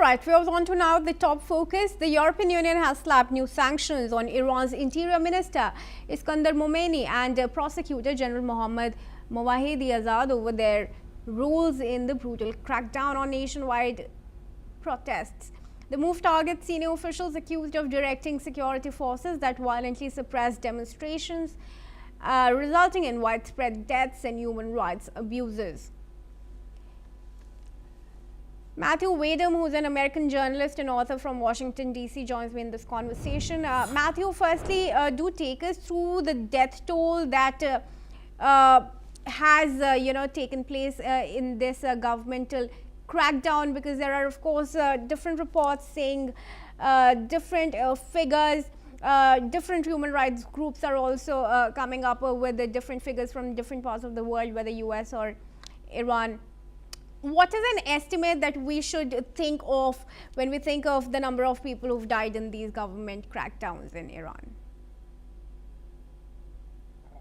right, we are on to now the top focus. The European Union has slapped new sanctions on Iran's Interior Minister Iskandar Momeini and Prosecutor General Mohammad Moawahedi Azad over their roles in the brutal crackdown on nationwide protests. The move targets senior officials accused of directing security forces that violently suppressed demonstrations, resulting in widespread deaths and human rights abuses. Matthew Wadham, who's an American journalist and author from Washington, D.C., joins me in this conversation. Matthew, firstly, do take us through the death toll that has, taken place in this governmental crackdown, because there are, of course, different reports saying different figures. Different human rights groups are also coming up with the different figures from different parts of the world, whether US or Iran. What is an estimate that we should think of when we think of the number of people who've died in these government crackdowns in Iran?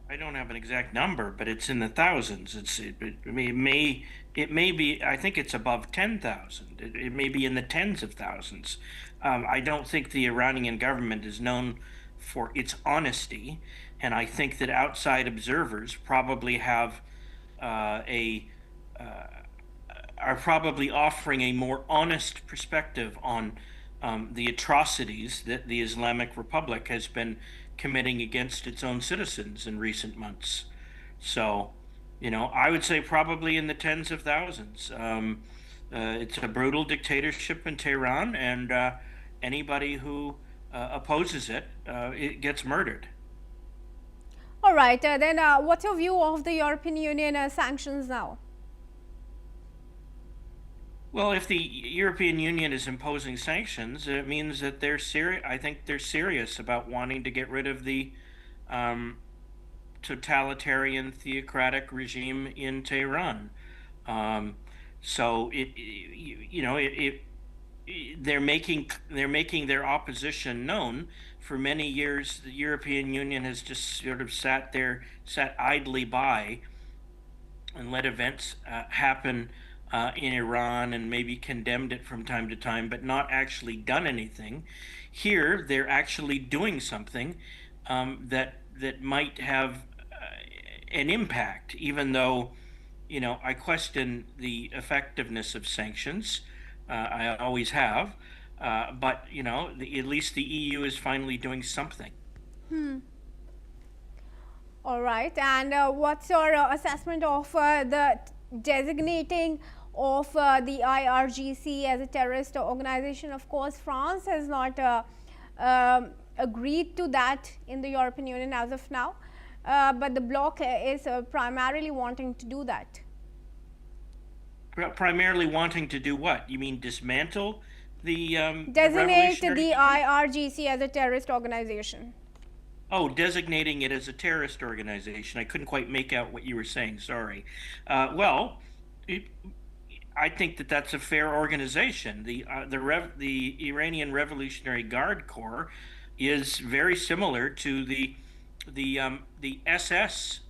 I don't have an exact number, but it's in the thousands. It may be. I think it's above 10,000. It may be in the tens of thousands. I don't think the Iranian government is known for its honesty, and I think that outside observers probably have are probably offering a more honest perspective on the atrocities that the Islamic Republic has been committing against its own citizens in recent months. So, I would say probably in the tens of thousands. It's a brutal dictatorship in Tehran, and anybody who opposes it gets murdered. All right, then what's your view of the European Union sanctions now? Well, if the European Union is imposing sanctions, it means that they're serious. I think they're serious about wanting to get rid of the totalitarian theocratic regime in Tehran. So they're making their opposition known. For many years, the European Union has just sort of sat idly by and let events happen in Iran and maybe condemned it from time to time, but not actually done anything. Here, they're actually doing something that might have an impact, even though, I question the effectiveness of sanctions. I always have, but at least the EU is finally doing something. All right, and what's your assessment of the designating of the IRGC as a terrorist organization? Of course, France has not agreed to that in the European Union as of now, but the bloc is primarily wanting to do that. Primarily wanting to do what? You mean dismantle the designate the IRGC as a terrorist organization? Oh, designating it as a terrorist organization. I couldn't quite make out what you were saying. Sorry. I think that that's a fair organization. The Iranian Revolutionary Guard Corps is very similar to the SS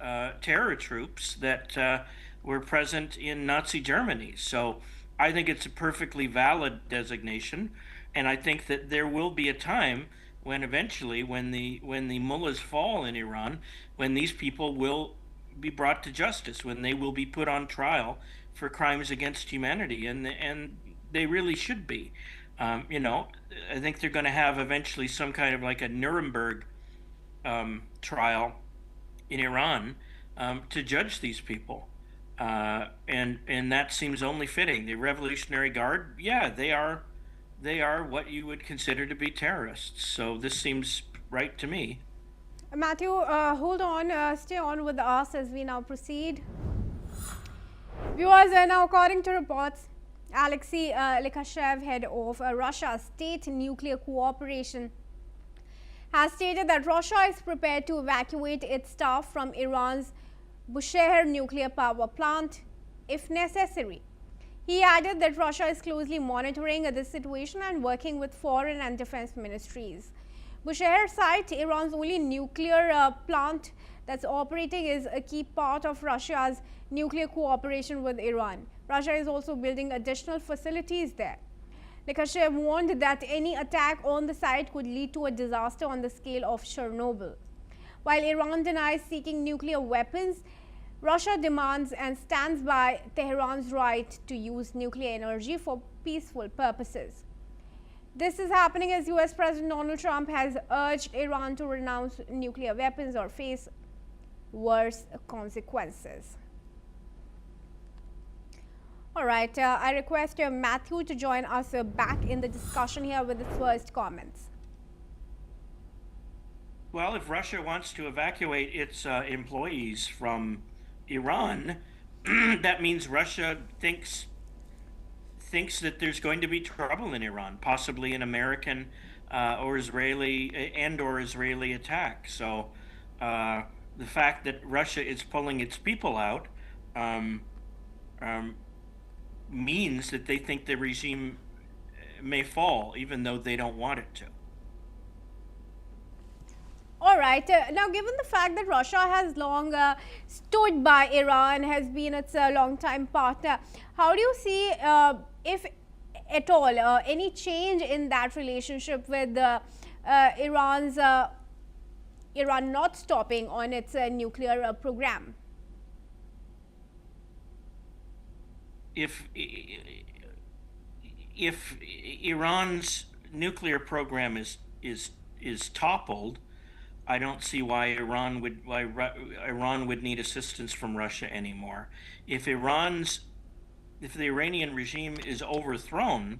terror troops that were present in Nazi Germany. So I think it's a perfectly valid designation, and I think that there will be a time when eventually, when the mullahs fall in Iran, when these people will be brought to justice, when they will be put on trial for crimes against humanity, and they really should be. I think they're going to have eventually some kind of like a Nuremberg trial in Iran to judge these people, and that seems only fitting. The Revolutionary Guard, yeah, they are what you would consider to be terrorists. So this seems right to me. Matthew, hold on, stay on with us as we now proceed. Viewers, now according to reports, Alexei Likashev, head of Russia's state nuclear cooperation, has stated that Russia is prepared to evacuate its staff from Iran's Bushehr nuclear power plant if necessary. He added that Russia is closely monitoring this situation and working with foreign and defense ministries. Bushehr site, Iran's only nuclear plant that's operating, is a key part of Russia's nuclear cooperation with Iran. Russia is also building additional facilities there. Lekashev warned that any attack on the site could lead to a disaster on the scale of Chernobyl. While Iran denies seeking nuclear weapons, Russia demands and stands by Tehran's right to use nuclear energy for peaceful purposes. This is happening as US President Donald Trump has urged Iran to renounce nuclear weapons or face worse consequences. All right, I request Matthew to join us back in the discussion here with his first comments. Well, if Russia wants to evacuate its employees from Iran, that means Russia thinks that there's going to be trouble in Iran, possibly an American or Israeli attack. So the fact that Russia is pulling its people out means that they think the regime may fall, even though they don't want it to. All right. Now, given the fact that Russia has long stood by Iran, has been its long-time partner, how do you see, if at all, any change in that relationship with Iran not stopping on its nuclear program? If Iran's nuclear program is toppled, I don't see why Iran would need assistance from Russia anymore. If the Iranian regime is overthrown,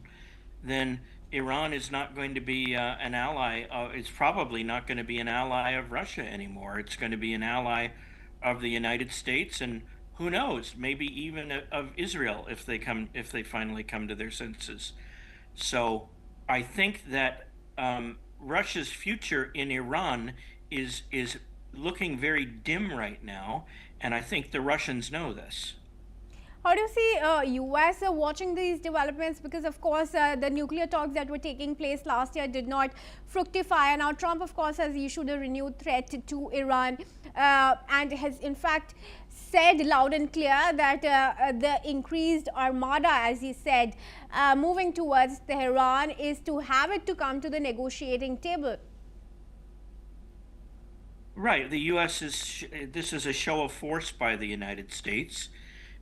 then Iran is not going to be an ally. It's probably not going to be an ally of Russia anymore. It's going to be an ally of the United States, and who knows, maybe even of Israel if they finally come to their senses. So I think that Russia's future in Iran is looking very dim right now, and I think the Russians know this. How do you see US watching these developments? Because of course the nuclear talks that were taking place last year did not fructify, and now Trump of course has issued a renewed threat to Iran and has in fact said loud and clear that the increased armada, as he said, moving towards Tehran is to have it to come to the negotiating table. Right. The U.S. this is a show of force by the United States,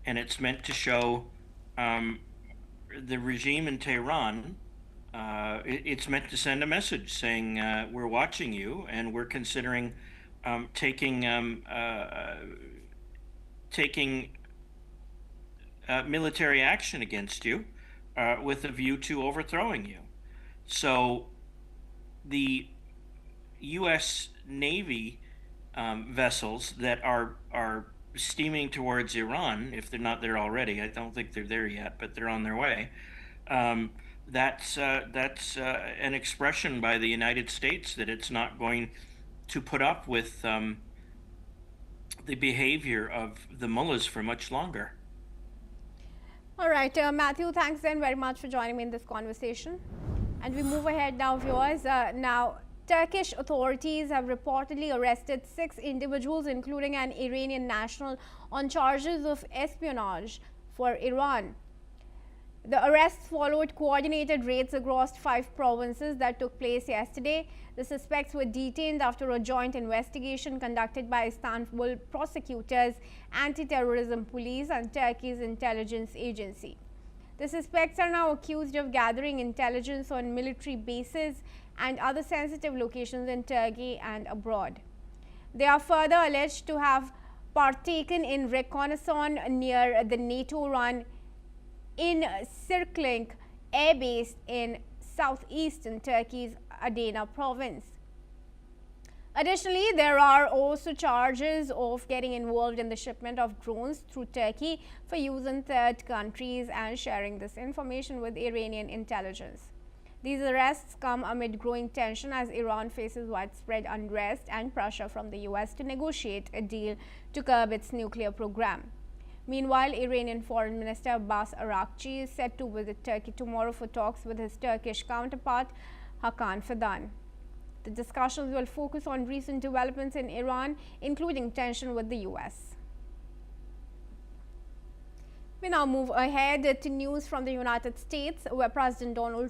and it's meant to show the regime in Tehran. It's meant to send a message saying we're watching you and we're considering taking military action against you with a view to overthrowing you. So the U.S. Navy vessels that are steaming towards Iran, if they're not there already, I don't think they're there yet, but they're on their way. That's an expression by the United States that it's not going to put up with the behavior of the mullahs for much longer. All right, Matthew, thanks then very much for joining me in this conversation. And we move ahead now, viewers. Now, Turkish authorities have reportedly arrested 6 individuals, including an Iranian national, on charges of espionage for Iran. The arrests followed coordinated raids across 5 provinces that took place yesterday. The suspects were detained after a joint investigation conducted by Istanbul prosecutors, anti-terrorism police, and Turkey's intelligence agency. The suspects are now accused of gathering intelligence on military bases and other sensitive locations in Turkey and abroad. They are further alleged to have partaken in reconnaissance near the NATO-run Incirlik air base in southeastern Turkey's Adana province. Additionally, there are also charges of getting involved in the shipment of drones through Turkey for use in third countries and sharing this information with Iranian intelligence. These arrests come amid growing tension as Iran faces widespread unrest and pressure from the US to negotiate a deal to curb its nuclear program. Meanwhile, Iranian Foreign Minister Abbas Araghchi is set to visit Turkey tomorrow for talks with his Turkish counterpart Hakan Fidan. The discussions will focus on recent developments in Iran, including tension with the US. We now move ahead to news from the United States, where President Donald